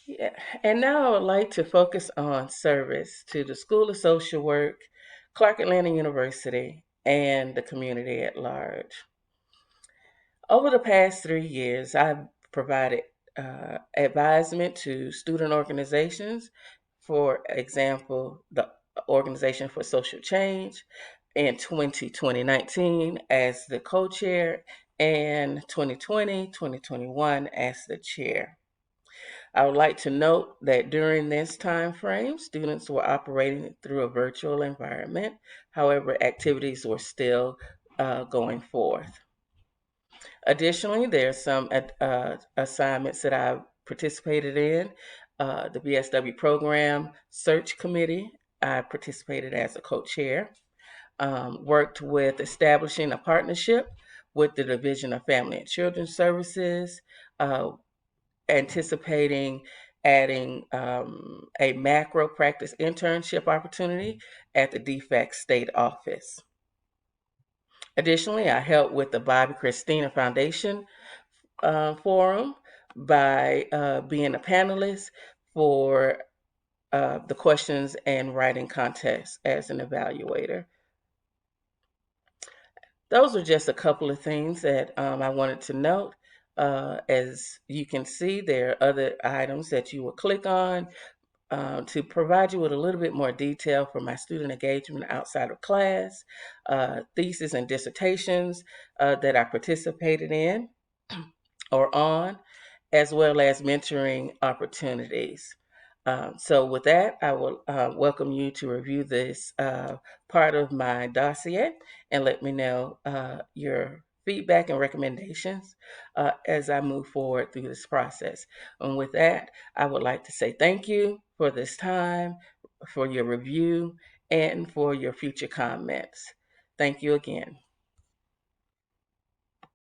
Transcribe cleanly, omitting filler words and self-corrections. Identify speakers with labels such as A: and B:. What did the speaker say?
A: Yeah. And now I would like to focus on service to the School of Social Work, Clark Atlanta University, and the community at large. Over the past 3 years, I've provided advisement to student organizations, for example, the Organization for Social Change in 2019 as the co-chair and 2020-2021 as the chair. I would like to note that during this time frame, students were operating through a virtual environment. However, activities were still going forth. Additionally, there are some assignments that I participated in. The BSW program search committee, I participated as a co-chair. Worked with establishing a partnership with the Division of Family and Children's Services, uh, anticipating adding a macro practice internship opportunity at the DFAC state office. Additionally, I helped with the Bobby Christina Foundation forum by being a panelist for the questions and writing contest as an evaluator. Those are just a couple of things that I wanted to note. As you can see, there are other items that you will click on to provide you with a little bit more detail for my student engagement outside of class, thesis and dissertations that I participated in or on, as well as mentoring opportunities. So with that, I will welcome you to review this part of my dossier and let me know your feedback and recommendations as I move forward through this process. And with that, I would like to say thank you for this time, for your review, and for your future comments. Thank you again.